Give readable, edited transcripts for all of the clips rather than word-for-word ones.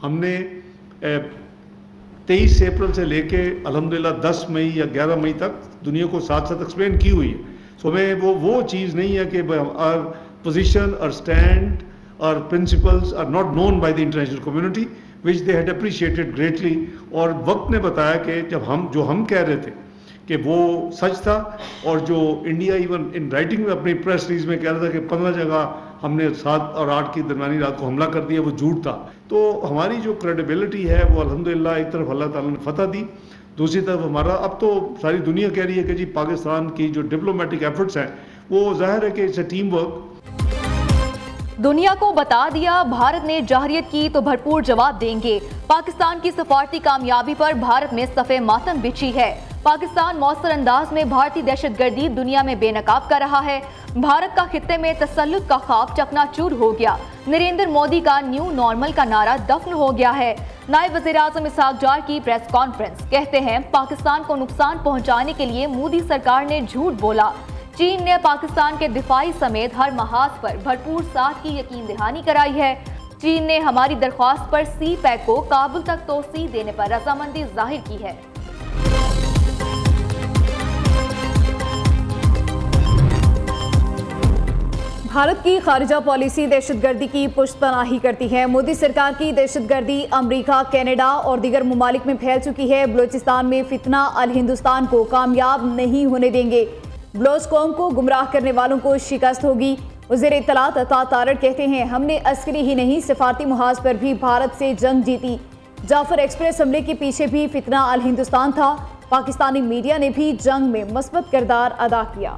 हमने 23 अप्रैल से लेके अल्हम्दुलिल्लाह 10 मई या 11 मई तक दुनिया को साथ साथ एक्सप्लेन की हुई है। सो हमें वो चीज़ नहीं है कि आवर पोजीशन और स्टैंड और principles are not known by the international community which they had appreciated greatly. और वक्त ने बताया कि जब हम कह रहे थे कि वो सच था, और जो इंडिया इवन इन राइटिंग में अपनी प्रेस रिलीज में कह रहा था कि 15 जगह हमने 7 और 8 की दरमियानी रात को हमला कर दिया, वो झूठ था। तो हमारी जो क्रेडिबिलिटी है वो अल्हम्दुलिल्लाह एक तरफ अल्लाह ताला ने फतह दी, दूसरी तरफ हमारा अब तो सारी दुनिया कह रही है कि जी पाकिस्तान की जो डिप्लोमेटिक एफर्ट्स हैं वो जाहिर है कि इट्स अ टीम वर्क। दुनिया को बता दिया भारत ने जहरियत की तो भरपूर जवाब देंगे। पाकिस्तान की सफारती कामयाबी पर भारत में सफ़े मातम बिछी है। पाकिस्तान मौसर अंदाज में भारतीय दहशतगर्दी दुनिया में बेनकाब कर रहा है। भारत का खित्ते में तसल्लुत का ख्वाब चकनाचूर हो गया। नरेंद्र मोदी का न्यू नॉर्मल का नारा दफन हो गया है। नायब वज़ीर-ए-आज़म इसहाक डार की प्रेस कॉन्फ्रेंस, कहते हैं पाकिस्तान को नुकसान पहुंचाने के लिए मोदी सरकार ने झूठ बोला। चीन ने पाकिस्तान के दिफाई समेत हर महाज पर भरपूर साथ की यकीन दहानी कराई है। चीन ने हमारी दरख्वास्त पर सी पैक को काबुल तक तोसी देने पर रजामंदी जाहिर की है। भारत की खारिजा पॉलिसी दहशतगर्दी की पुश्तपनाही करती है। मोदी सरकार की दहशतगर्दी अमेरिका, कनाडा और दीगर ममालिक में फैल चुकी है। बलूचिस्तान में फितना अल हिंदुस्तान को कामयाब नहीं होने देंगे। बलोच कौम को गुमराह करने वालों को शिकस्त होगी। वज़ीर इत्तलात अता तारड़ कहते हैं हमने अस्करी ही नहीं सफारती मुहाज पर भी भारत से जंग जीती। जाफर एक्सप्रेस हमले के पीछे भी फितना अल हिंदुस्तान था। पाकिस्तानी मीडिया ने भी जंग में मस्बत किरदार अदा किया।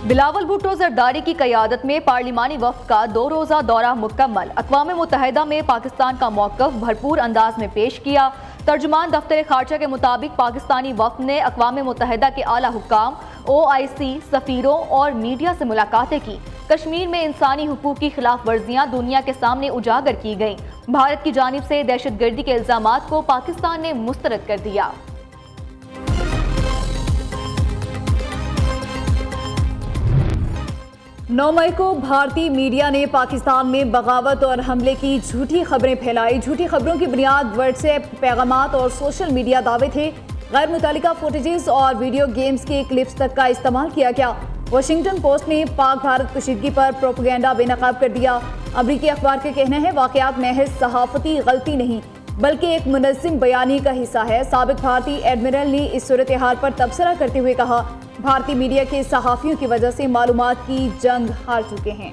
बिलावल भुट्टो जरदारी की क़यादत में पार्लिमानी वफ़द का 2 रोज़ा दौरा मुकम्मल। अक़वाम मुत्तहिदा में पाकिस्तान का मौक़िफ़ भरपूर अंदाज में पेश किया। तर्जुमान दफ्तर खारजा के मुताबिक पाकिस्तानी वफ़द ने अक़वाम मुत्तहिदा के आला हुक्काम, OIC, सफ़ीरों और मीडिया से मुलाकातें की। कश्मीर में इंसानी हुकूक की खिलाफ वर्जियाँ दुनिया के सामने उजागर की गईं। भारत की जानिब से दहशतगर्दी के इल्ज़ामात को पाकिस्तान ने मुस्तरद कर दिया। 9 मई को भारतीय मीडिया ने पाकिस्तान में बगावत और हमले की झूठी खबरें फैलाई। झूठी खबरों की बुनियाद व्हाट्सएप पैगामात और सोशल मीडिया दावे थे। गैर मुतल्लिका फुटेजेस और वीडियो गेम्स के क्लिप्स तक का इस्तेमाल किया गया। वाशिंगटन पोस्ट ने पाक भारत कशीदगी पर प्रोपेगेंडा बेनकाब कर दिया। अमरीकी अखबार का कहना है वाकयात महज सहाफती गलती नहीं बल्कि एक मुनज़्ज़म बयानी का हिस्सा है। साबिक भारतीय एडमिरल ने इस सूरत हाल पर तबसरा करते हुए कहा भारतीय मीडिया के सहाफ़ियों की वजह से मालूमात की जंग हार चुके हैं।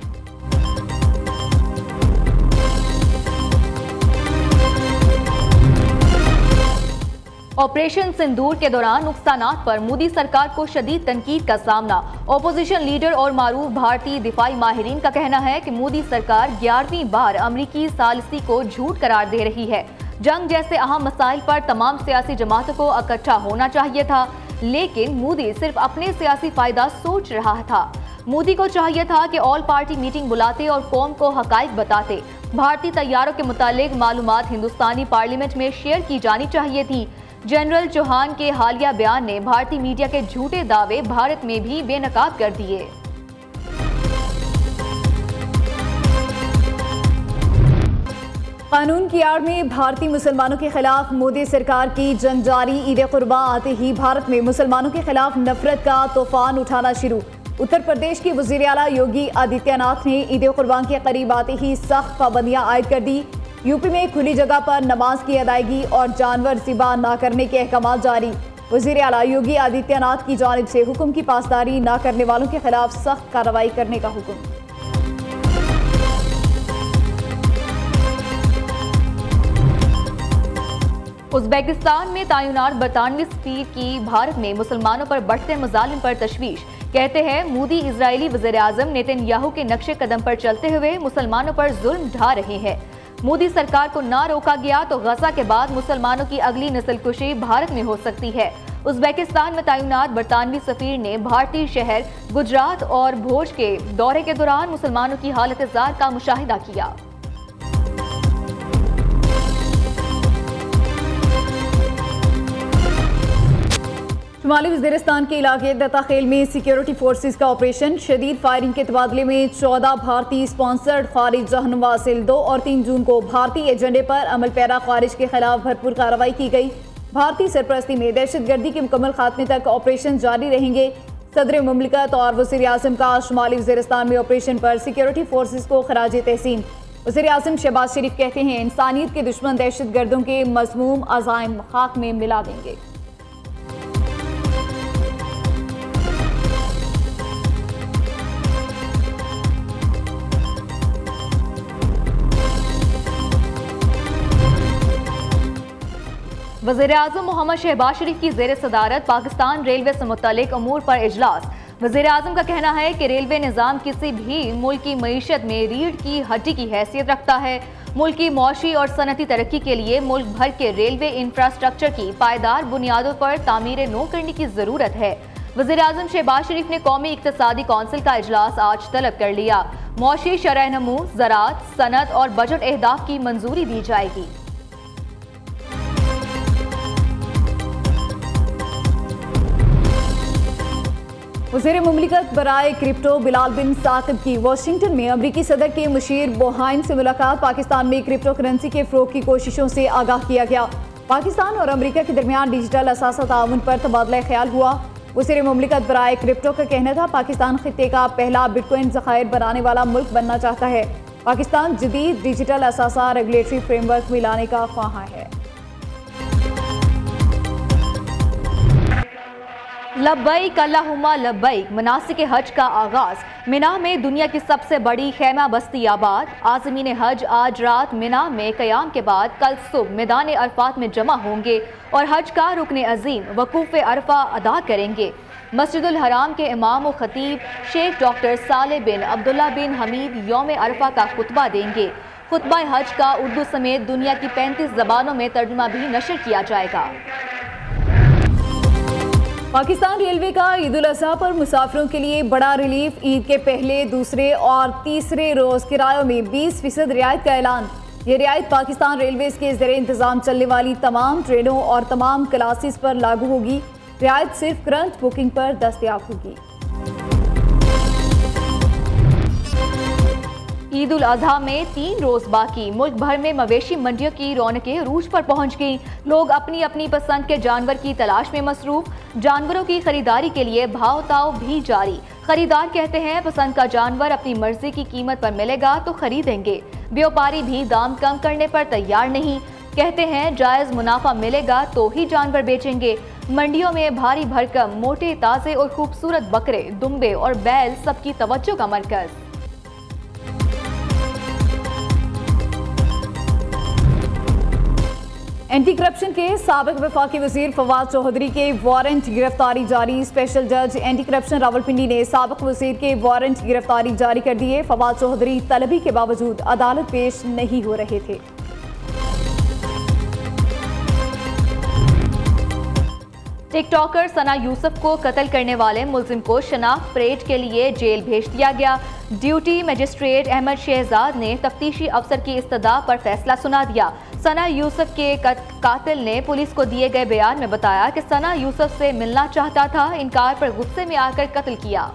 ऑपरेशन सिंदूर के दौरान नुकसानात पर मोदी सरकार को शदीद तनकीद का सामना। ओपोजिशन लीडर और मारूफ भारतीय दिफाई माहिरीन का कहना है कि मोदी सरकार 11वीं बार अमरीकी सालिसी को झूठ करार दे रही है। जंग जैसे अहम मसाइल पर तमाम सियासी जमातों को इकट्ठा होना चाहिए था, लेकिन मोदी सिर्फ अपने सियासी फायदा सोच रहा था। मोदी को चाहिए था कि ऑल पार्टी मीटिंग बुलाते और कौम को हकाइक बताते। भारतीय तैयारों के मुतालिक मालूमात हिंदुस्तानी पार्लियामेंट में शेयर की जानी चाहिए थी। जनरल चौहान के हालिया बयान ने भारतीय मीडिया के झूठे दावे भारत में भी बेनकाब कर दिए। कानून की आड़ में भारतीय मुसलमानों के खिलाफ मोदी सरकार की जंग जारी। ईद कुर्बा आते ही भारत में मुसलमानों के खिलाफ नफरत का तूफान उठाना शुरू। उत्तर प्रदेश के वज़ीर आला योगी आदित्यनाथ ने ईद कुर्बान के करीब आते ही सख्त पाबंदियां आयद कर दी। यूपी में खुली जगह पर नमाज की अदायगी और जानवर ज़िबा न करने के अहकाम जारी। वज़ीर आला योगी आदित्यनाथ की जानिब से हुक्म की पासदारी न करने वालों के खिलाफ सख्त कार्रवाई करने का हुक्म। उज़्बेकिस्तान में तैनात बरतानवी सफ़ीर की भारत में मुसलमानों पर बढ़ते मज़ालिम पर तशवीश। कहते हैं मोदी इजरायली वज़ीर-ए-आज़म नेतन्याहू के नक्शे कदम पर चलते हुए मुसलमानों पर जुल्म ढा रहे हैं। मोदी सरकार को ना रोका गया तो गजा के बाद मुसलमानों की अगली नस्लकुशी भारत में हो सकती है। उज़्बेकिस्तान में तैनात बरतानवी सफ़ीर ने भारतीय शहर गुजरात और भोज के दौरे के दौरान मुसलमानों की हालत ज़ार का मुशाहिदा किया। शुमाली वज़ीरिस्तान के इलाके दत्ताखेल में सिक्योरिटी फोर्सेस का ऑपरेशन, शदीद फायरिंग के तबादले में 14 भारतीय स्पॉन्सर्ड खारिज जहन्नुम वासिल। 2 और 3 जून को भारतीय एजेंडे पर अमल पैरा खारिज के खिलाफ भरपूर कार्रवाई की गई। भारतीय सरपरस्ती में दहशतगर्दी के मुकम्मल खात्मे तक ऑपरेशन जारी रहेंगे। सदर मुमलिकत और वज़ीर आज़म का शुमाली वज़ीरिस्तान में ऑपरेशन पर सिक्योरिटी फोर्सेस को खराज तहसीन। वज़ीर आज़म शहबाज शरीफ कहते हैं, इंसानियत के दुश्मन दहशतगर्दों के मज़मूम अज़ाइम खाक में मिला देंगे। वज़ीर-ए-आज़म मोहम्मद शहबाज शरीफ की ज़ेर सदारत पाकिस्तान रेलवे से मुतल्लिक अमूर पर इजलास। वज़ीर-ए-आज़म का कहना है कि रेलवे निज़ाम किसी भी मुल्क की मईशत में रीढ़ की हड्डी की हैसियत रखता है। मुल्क की मौशी और सनती तरक्की के लिए मुल्क भर के रेलवे इंफ्रास्ट्रक्चर की पायदार बुनियादों पर तामीर नो करने की ज़रूरत है। वज़ीर-ए-आज़म शहबाज शरीफ ने कौमी इक्तिसादी कौंसिल का इजलास आज तलब कर लिया। मौशी शरह नमू, ज़राअत, सनत और बजट अहदाफ की मंजूरी दी जाएगी। वज़ीर मुमलिकत बराए क्रिप्टो बिलाल बिन साकिब की वाशिंगटन में अमरीकी सदर के मुशीर बोहाइम से मुलाकात। पाकिस्तान में क्रिप्टो करेंसी के फ़रोग़ की कोशिशों से आगाह किया गया। पाकिस्तान और अमरीका के दरमियान डिजिटल असासा ताउन पर तबादला ख्याल हुआ। वज़ीर मुमलिकत बराए क्रिप्टो का कहना था, पाकिस्तान खित्ते का पहला बिटकॉइन ज़खायर बनाने वाला मुल्क बनना चाहता है। पाकिस्तान जदीद डिजिटल असासा रेगुलेटरी फ्रेमवर्क में लाने का ख्वाहां है। लब्बैक अल्लाहुम्मा लब्बैक मनासिक हज का आगाज। मिना में दुनिया की सबसे बड़ी खैमा बस्ती आबाद। आज़मीन हज आज रात मिना में क़याम के बाद कल सुबह मैदान अरफात में जमा होंगे और हज का रुकन अजीम वकूफ़ अरफा अदा करेंगे। मस्जिदुल हराम के इमाम व खतीब शेख डॉक्टर साले बिन अब्दुल्ला बिन हमीद यौम अरफा का खुतबा देंगे। खुतबा हज का उर्दू समेत दुनिया की 35 ज़बानों में तर्जुमा भी नशर किया जाएगा। पाकिस्तान रेलवे का ईद उल अज़हा पर मुसाफिरों के लिए बड़ा रिलीफ। ईद के पहले, दूसरे और तीसरे रोज़ किरायों में 20% रियायत का ऐलान। ये रियायत पाकिस्तान रेलवेज़ के ज़रिए इंतज़ाम चलने वाली तमाम ट्रेनों और तमाम क्लासेस पर लागू होगी। रियायत सिर्फ करंट बुकिंग पर दस्तयाब होगी। ईद उल अज़हा में 3 रोज़ बाकी। मुल्क भर में मवेशी मंडियों की रौनकें रूज पर पहुंच गईं। लोग अपनी अपनी पसंद के जानवर की तलाश में मसरूफ। जानवरों की खरीदारी के लिए भाव ताव भी जारी। खरीदार कहते हैं, पसंद का जानवर अपनी मर्जी की कीमत पर मिलेगा तो खरीदेंगे। व्यापारी भी दाम कम करने पर तैयार नहीं। कहते हैं, जायज़ मुनाफा मिलेगा तो ही जानवर बेचेंगे। मंडियों में भारी भरकम, मोटे, ताज़े और खूबसूरत बकरे, दुम्बे और बैल सबकी तवज्जो का मरकज़। एंटी करप्शन के साबिक वफाकी वजीर फवाद चौधरी के वारंट गिरफ्तारी जारी। स्पेशल जज एंटी करप्शन रावलपिंडी ने साबिक वजीर के वारंट गिरफ्तारी जारी कर दिए। फवाद चौधरी तलबी के बावजूद अदालत पेश नहीं हो रहे थे। टिकटॉकर सना यूसुफ को कत्ल करने वाले मुलजिम को शनाख्त परेड के लिए जेल भेज दिया गया। ड्यूटी मजिस्ट्रेट अहमद शहजाद ने तफ्तीशी अफसर की इस्तदा पर फैसला सुना दिया। सना यूसुफ के कातिल ने पुलिस को दिए गए बयान में बताया कि सना यूसुफ से मिलना चाहता था, इनकार पर गुस्से में आकर कत्ल किया।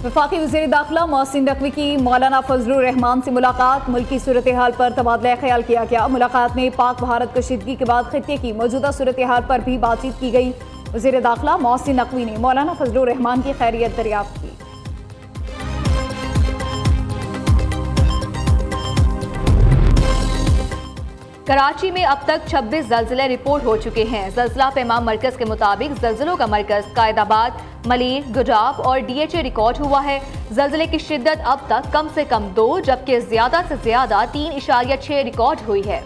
वफाकी वज़ीर दाखिला मोहसिन नकवी की मौलाना फजलुर रहमान से मुलाकात। मुल्क की सूरत हाल पर तबादला ख्याल किया गया। मुलाकात में पाक भारत कशीदगी के बाद खित्ते की मौजूदा सूरत हाल पर भी बातचीत की गई। वज़ीर दाखिला मोहसिन नकवी ने मौलाना फजलुर रहमान की खैरियत दरियाफ्त की। कराची में अब तक 26 ज़लज़ले रिपोर्ट हो चुके हैं। ज़लज़ला पैमाम मरकज़ के मुताबिक ज़लज़लों का मरकज़ कायदाबाद, मलीर, गुजाब और DHA रिकॉर्ड हुआ है। ज़लज़ले की शिद्दत अब तक कम से कम 2 जबकि ज़्यादा से ज़्यादा 3.6 रिकॉर्ड हुई है।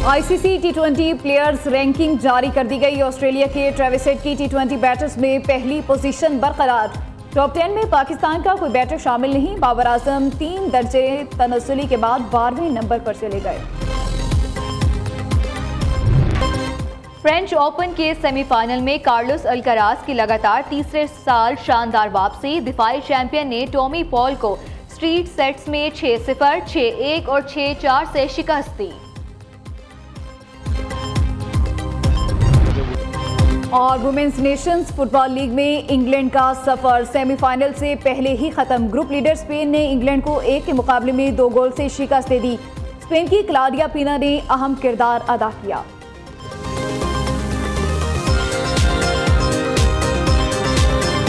ICC T20 प्लेयर्स रैंकिंग जारी कर दी गई। ऑस्ट्रेलिया के ट्रेविस हेड की T20 बैटर्स में पहली पोजीशन बरकरार। टॉप 10 में पाकिस्तान का कोई बैटर शामिल नहीं। बाबर आजम 3 दर्जे तनज़्ज़ुली के बाद 12वें नंबर पर चले गए। फ्रेंच ओपन के सेमीफाइनल में कार्लोस अल्कराज की लगातार तीसरे साल शानदार वापसी। दिफाई चैंपियन ने टॉमी पॉल को स्ट्रीट सेट्स में 6-0, 6-1 और 6-4 से शिकस्त दी। और वुमेन्स नेशंस फुटबॉल लीग में इंग्लैंड का सफर सेमीफाइनल से पहले ही खत्म। ग्रुप लीडर स्पेन ने इंग्लैंड को 1 के मुकाबले में 2 गोल से शिकस्त दे दी। स्पेन की क्लाउडिया पीना ने अहम किरदार अदा किया।